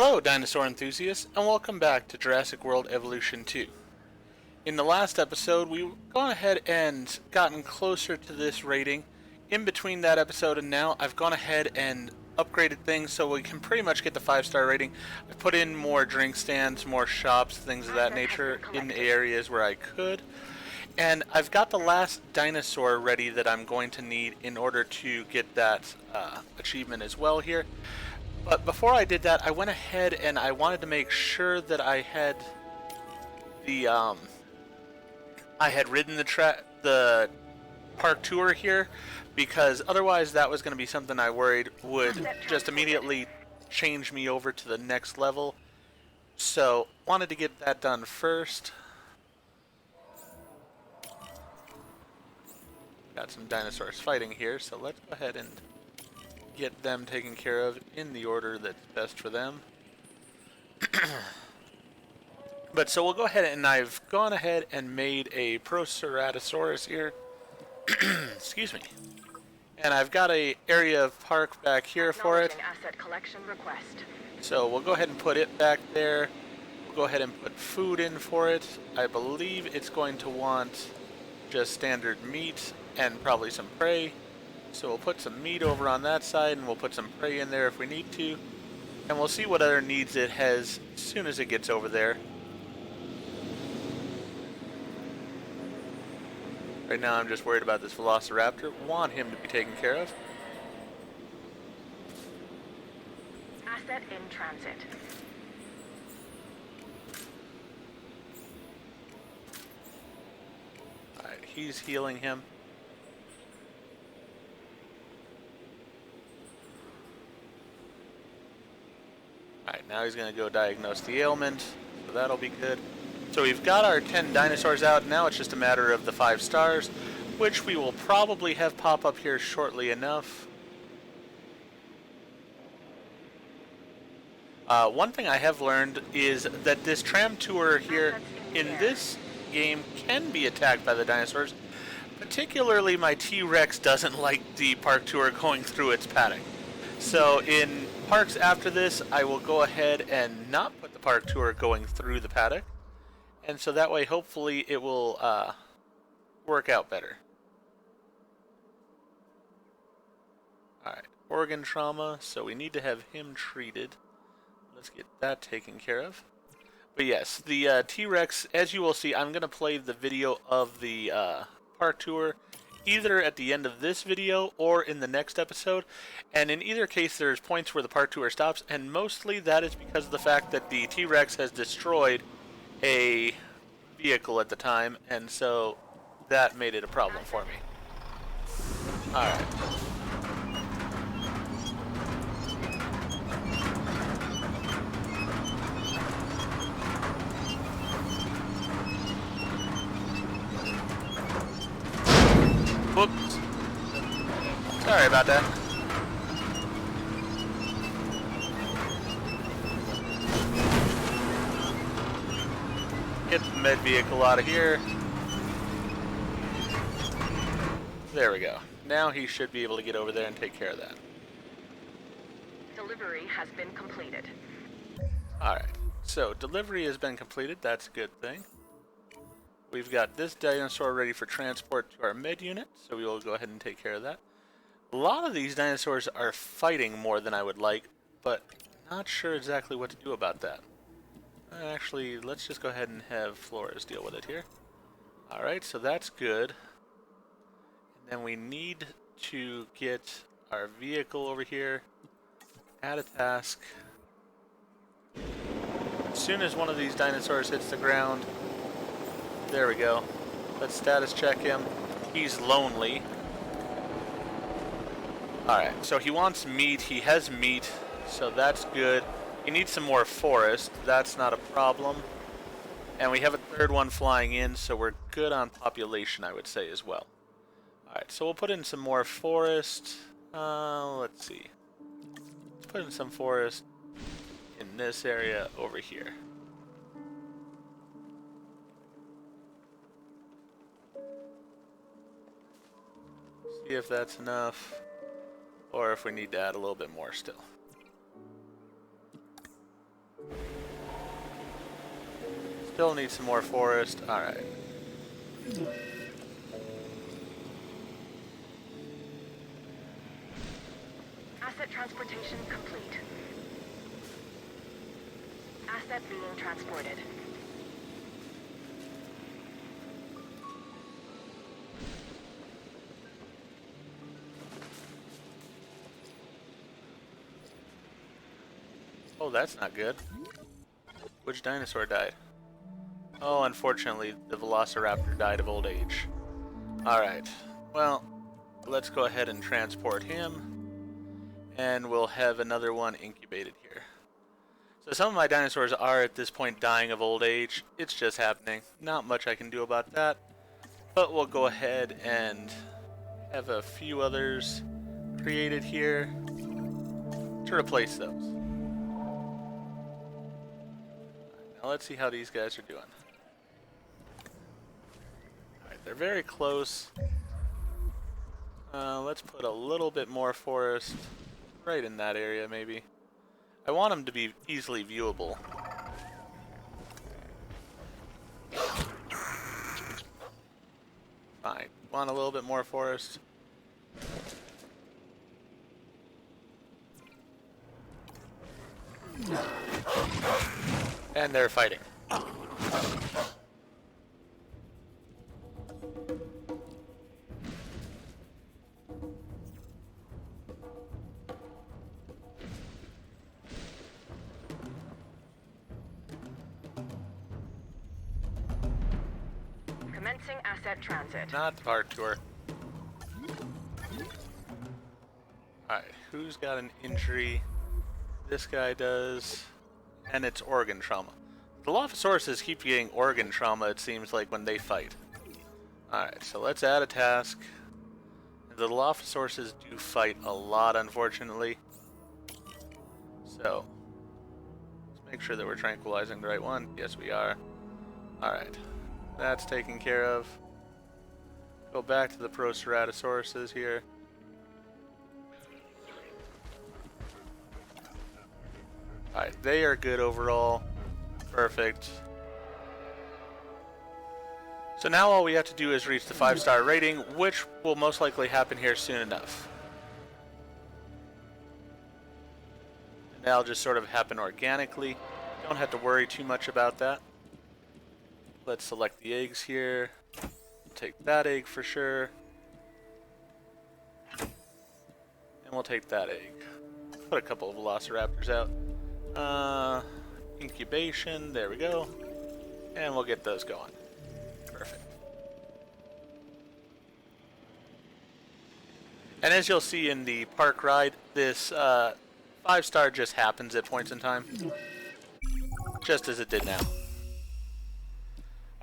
Hello, dinosaur enthusiasts, and welcome back to Jurassic World Evolution 2. In the last episode, we've gone ahead and gotten closer to this rating. In between that episode and now, I've gone ahead and upgraded things so we can pretty much get the 5-star rating. I've put in more drink stands, more shops, things of that nature in the areas where I could. And I've got the last dinosaur ready that I'm going to need in order to get that achievement as well here. But before I did that, I went ahead and I wanted to make sure that I had the ridden the park tour here, because otherwise that was going to be something I worried would just immediately change me over to the next level. So wanted to get that done first. Got some dinosaurs fighting here, so let's go ahead and get them taken care of in the order that's best for them. But so we'll go ahead and I've gone ahead and made a Proceratosaurus here. Excuse me. And I've got a area of park back here for it. Asset collection request. So we'll go ahead and put it back there. We'll go ahead and put food in for it. I believe it's going to want just standard meat and probably some prey. So we'll put some meat over on that side, and we'll put some prey in there if we need to. And we'll see what other needs it has as soon as it gets over there. Right now I'm just worried about this Velociraptor. Want him to be taken care of. Asset in transit. Alright, he's healing him. Alright, now he's going to go diagnose the ailment, so that'll be good. So we've got our 10 dinosaurs out, now it's just a matter of the 5 stars, which we will probably have pop up here shortly enough. One thing I have learned is that this tram tour here in this game can be attacked by the dinosaurs. Particularly my T-Rex doesn't like the park tour going through its paddock. So in parks after this, I will go ahead and not put the park tour going through the paddock. And so that way, hopefully, it will work out better. Alright, organ trauma, so we need to have him treated. Let's get that taken care of. But yes, the T-Rex, as you will see, I'm going to play the video of the park tour either at the end of this video or in the next episode, and in either case there's points where the park tour stops, and mostly that is because of the fact that the T-Rex has destroyed a vehicle at the time, and so that made it a problem for me. Alright. Whoops. Sorry about that. Get the med vehicle out of here. There we go. Now he should be able to get over there and take care of that. Delivery has been completed. Alright, so delivery has been completed. That's a good thing. We've got this dinosaur ready for transport to our med unit, so we will go ahead and take care of that. A lot of these dinosaurs are fighting more than I would like, but not sure exactly what to do about that. Actually, let's just go ahead and have Flores deal with it here. Alright, so that's good. And then we need to get our vehicle over here. Add a task. As soon as one of these dinosaurs hits the ground, there we go. Let's status check him. He's lonely. Alright, so he wants meat. He has meat, so that's good. He needs some more forest. That's not a problem. And we have a third one flying in, so we're good on population, I would say, as well. Alright, so we'll put in some more forest. Let's see. Let's put in some forest in this area over here. See if that's enough, or if we need to add a little bit more still. Still need some more forest. Alright. Asset transportation complete. Asset being transported. Oh, that's not good. Which dinosaur died? Oh, unfortunately, the Velociraptor died of old age. Alright. Well, let's go ahead and transport him. And we'll have another one incubated here. So some of my dinosaurs are at this point dying of old age. It's just happening. Not much I can do about that. But we'll go ahead and have a few others created here to replace those. Now let's see how these guys are doing. Alright, they're very close. Let's put a little bit more forest right in that area, maybe. I want them to be easily viewable. Fine. Want a little bit more forest? And they're fighting. Commencing asset transit. Not the park tour. Alright, who's got an injury? This guy does. And it's organ trauma. The Dilophosaurus keep getting organ trauma, it seems like, when they fight. Alright, so let's add a task. The Dilophosaurus do fight a lot, unfortunately. So, let's make sure that we're tranquilizing the right one. Yes, we are. Alright, that's taken care of. Go back to the Proceratosauruses here. Alright, they are good overall. Perfect. So now all we have to do is reach the 5-star rating, which will most likely happen here soon enough. And that'll just sort of happen organically. Don't have to worry too much about that. Let's select the eggs here. Take that egg for sure. And we'll take that egg. Put a couple of Velociraptors out. Incubation, there we go. And we'll get those going. Perfect. And as you'll see in the park ride, this 5-star just happens at points in time. Just as it did now.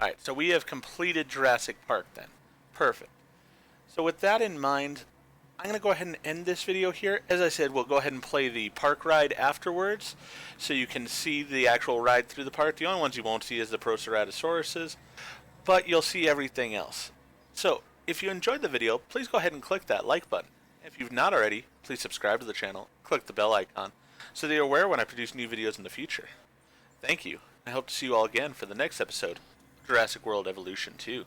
Alright, so we have completed Jurassic Park then. Perfect. So with that in mind, I'm going to go ahead and end this video here. As I said, we'll go ahead and play the park ride afterwards, so you can see the actual ride through the park. The only ones you won't see is the Proceratosauruses, but you'll see everything else. So, if you enjoyed the video, please go ahead and click that like button. If you've not already, please subscribe to the channel, click the bell icon, so that you're aware when I produce new videos in the future. Thank you. I hope to see you all again for the next episode, Jurassic World Evolution 2.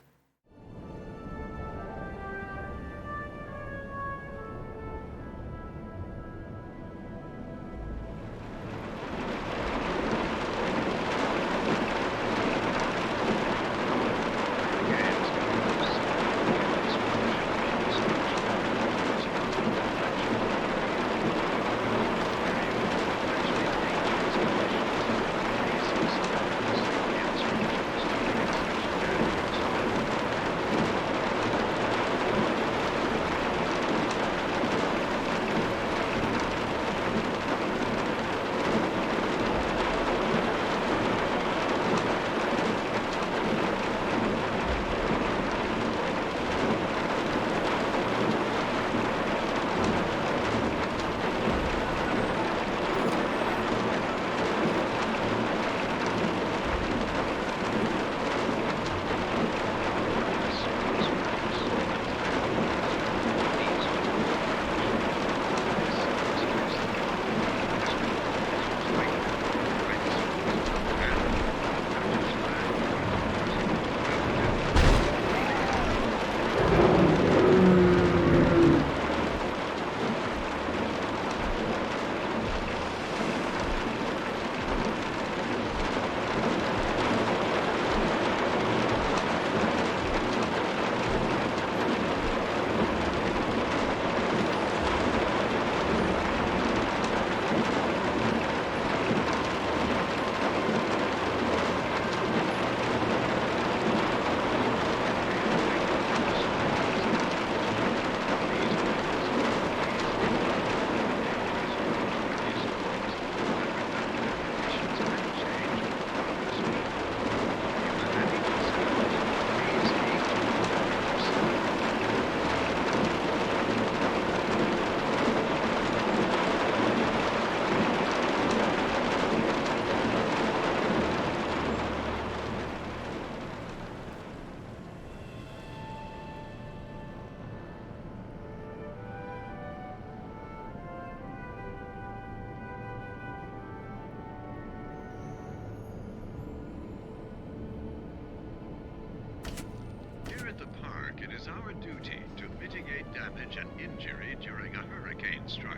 mitigate damage and injury during a hurricane strike.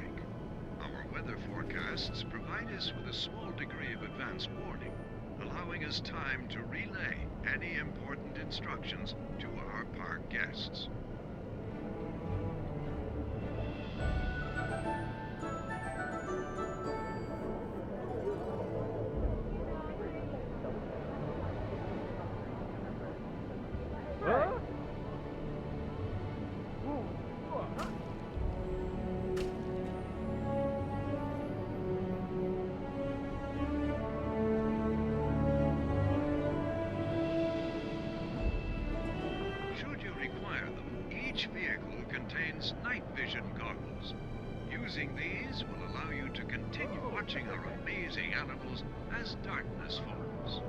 Our weather forecasts provide us with a small degree of advance warning, allowing us time to relay any important instructions to our park guests. Should you require them, each vehicle contains night vision goggles. Using these will allow you to continue watching our amazing animals as darkness falls.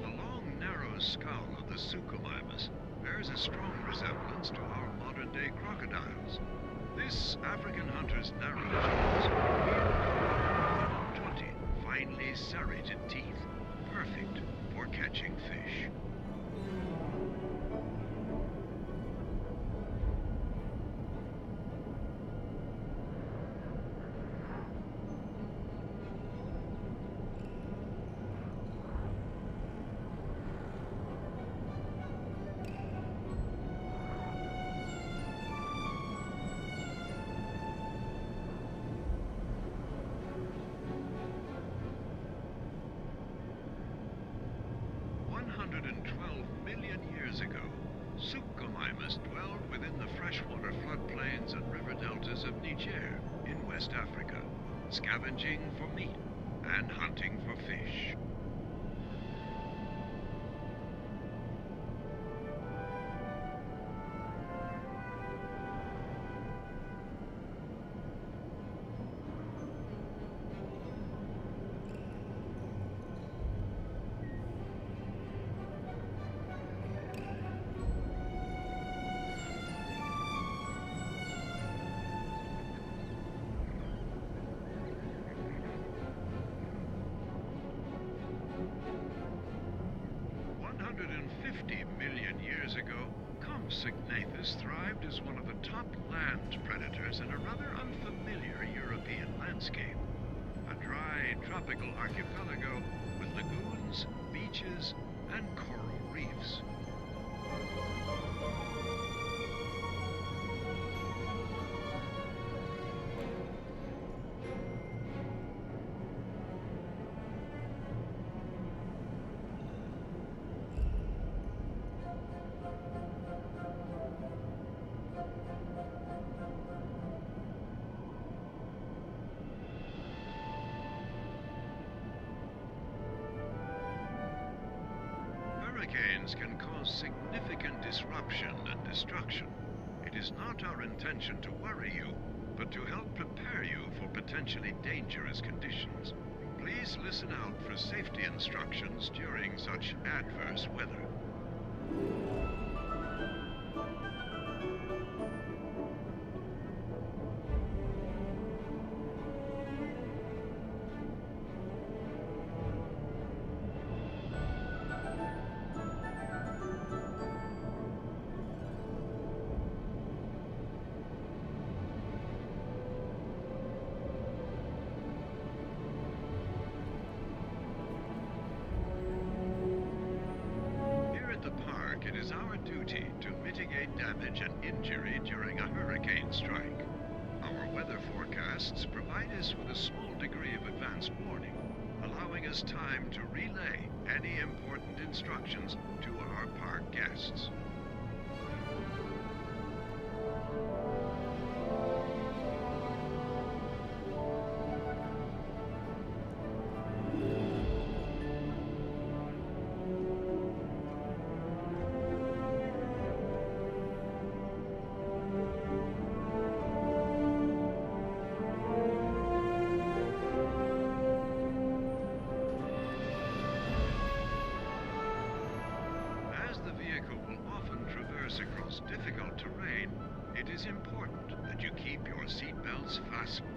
The long, narrow skull of the Suchomimus bears a strong resemblance to our modern-day crocodiles. This African hunter's narrow jaws wield 20 finely serrated teeth, perfect for catching fish. Ago, Suchomimus dwelled within the freshwater floodplains and river deltas of Niger in West Africa, scavenging for meat and hunting for fish. Years ago, Compsognathus thrived as one of the top land predators in a rather unfamiliar European landscape. A dry, tropical archipelago with lagoons, beaches, and coral reefs. Hurricanes can cause significant disruption and destruction. It is not our intention to worry you, but to help prepare you for potentially dangerous conditions. Please listen out for safety instructions during such adverse weather. It is our duty to mitigate damage and injury during a hurricane strike. Our weather forecasts provide us with a small degree of advance warning, allowing us time to relay any important instructions to our park guests. vehicle will often traverse across difficult terrain, it is important that you keep your seatbelts fastened.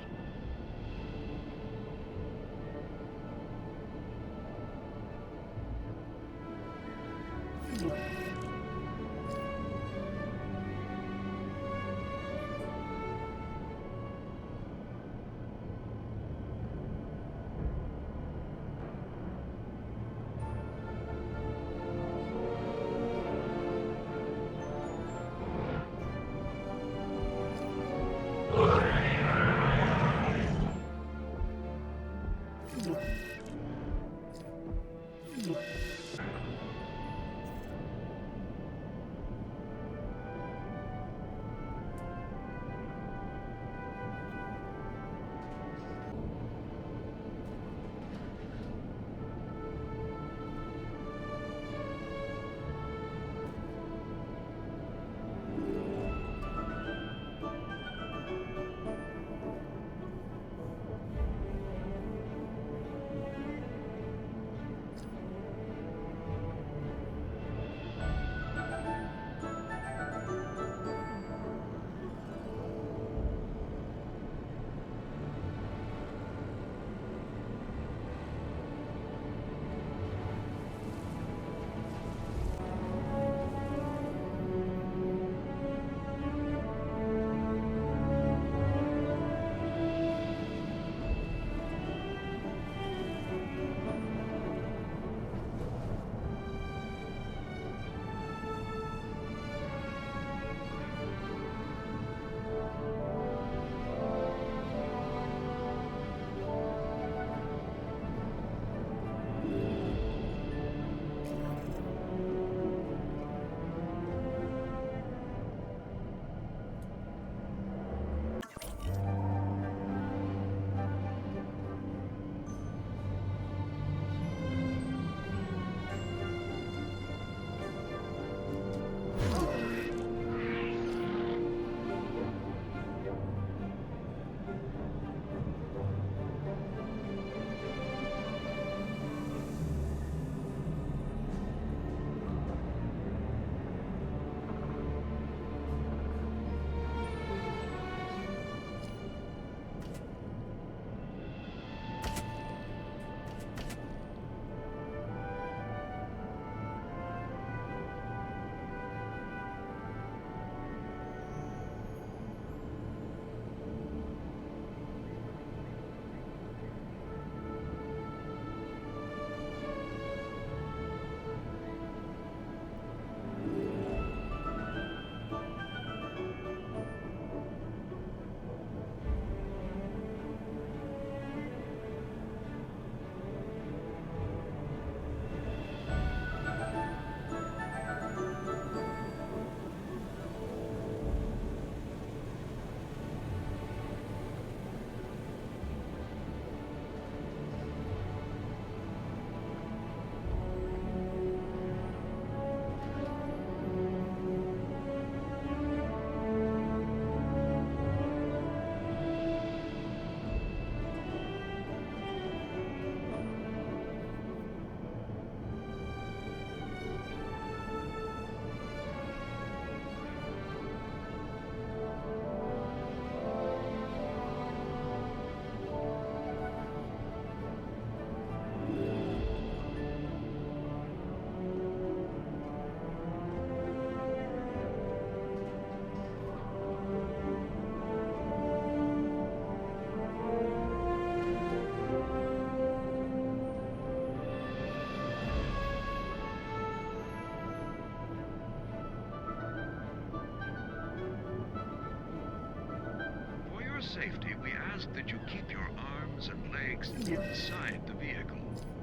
safety, we ask that you keep your arms and legs inside the vehicle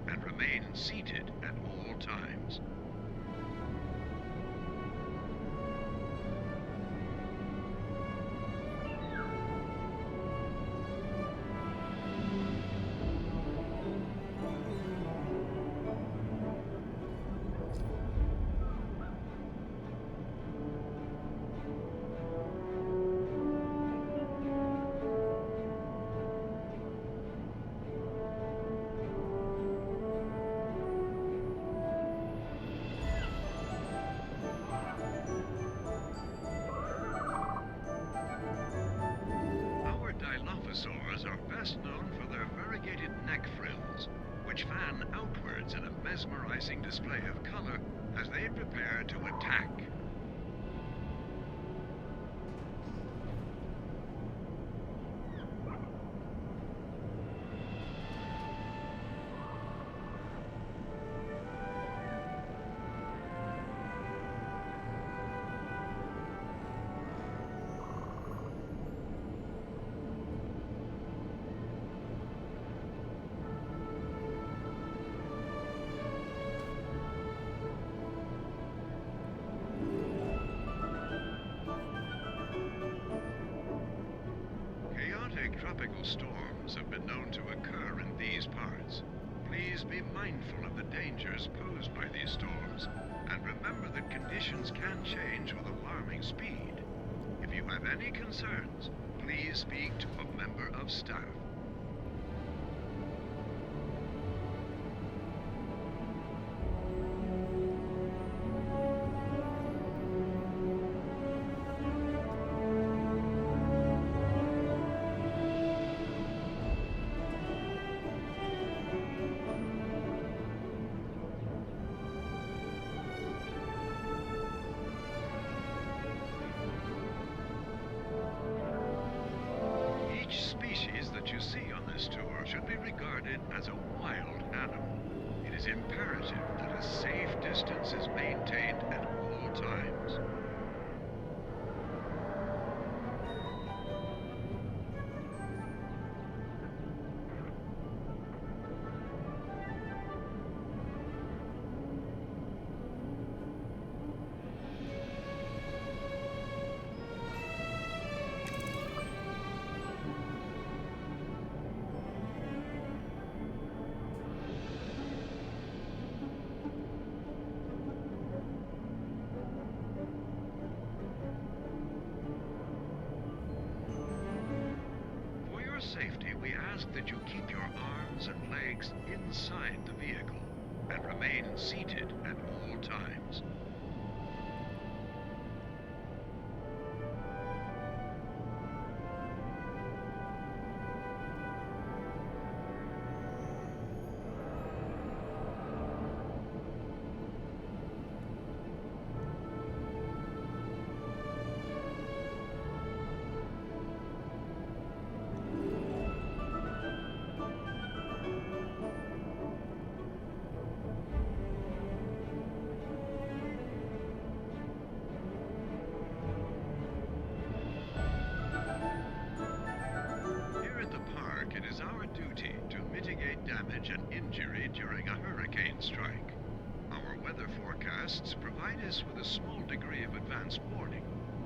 and remain seated at all times. which fan outwards in a mesmerizing display of color as they prepare to attack. Chaotic tropical storms have been known to occur in these parts. Please be mindful of the dangers posed by these storms, and remember that conditions can change with alarming speed. If you have any concerns, please speak to a member of staff. Each species that you see on this tour should be regarded as a wild animal. It is imperative that a safe distance is maintained at all times. For your safety, we ask that you keep your arms and legs inside the vehicle and remain seated at all times. Here at the park, it is our duty to mitigate damage and injury during a hurricane strike. Our weather forecasts provide us with a small degree of advance warning,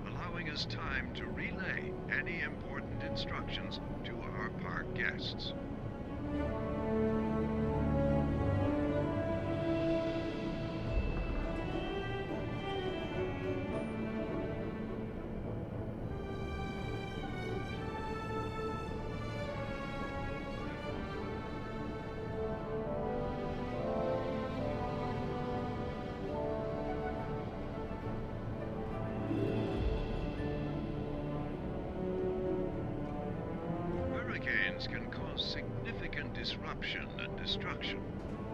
allowing us time to relay any important instructions to our park guests. Hurricanes can cause significant disruption and destruction.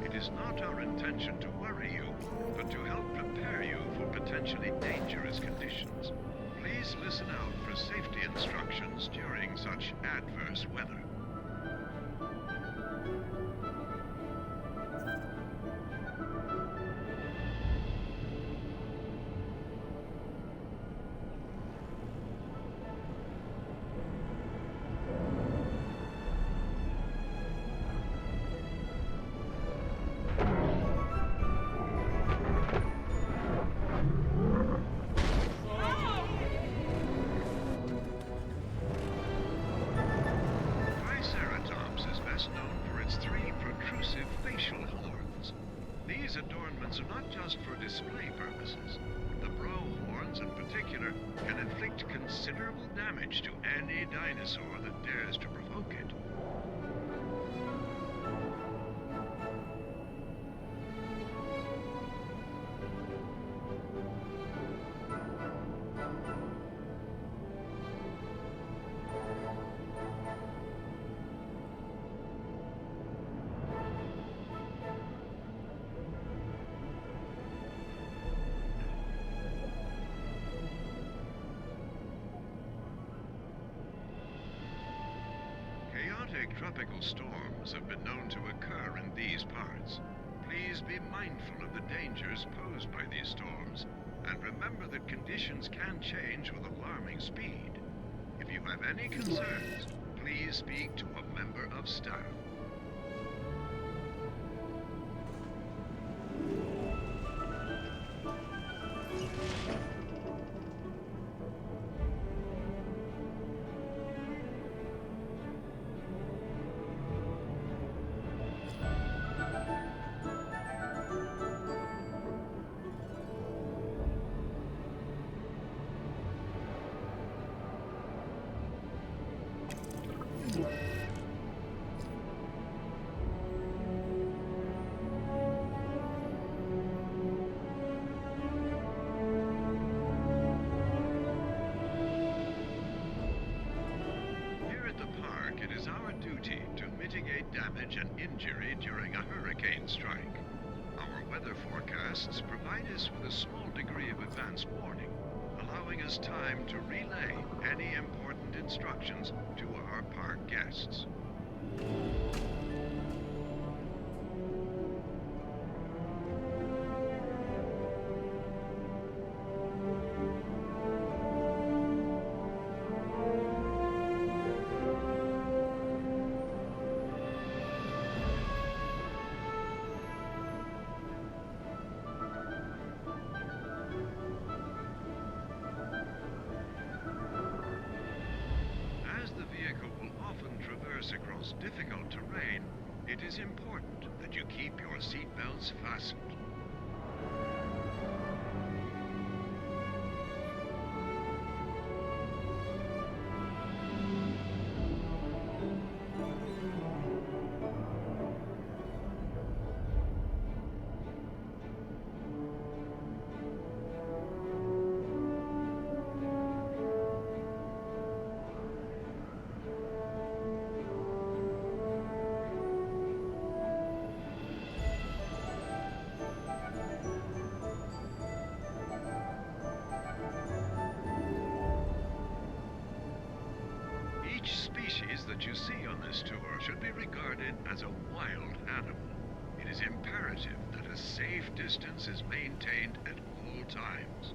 It is not our intention to worry you, but to help prepare you for potentially dangerous conditions. Please listen out for safety instructions during such adverse weather. Triceratops is best known for its three protrusive facial horns. These adornments are not just for display purposes. The brow horns in particular can inflict considerable damage to any dinosaur that dares to provoke it. Atmospheric tropical storms have been known to occur in these parts. Please be mindful of the dangers posed by these storms, and remember that conditions can change with alarming speed. If you have any concerns, please speak to a member of staff. Damage and injury during a hurricane strike. Our weather forecasts provide us with a small degree of advance warning, allowing us time to relay any important instructions to our park guests. Across difficult terrain, it is important that you keep your seatbelts fastened. Each species that you see on this tour should be regarded as a wild animal. It is imperative that a safe distance is maintained at all times.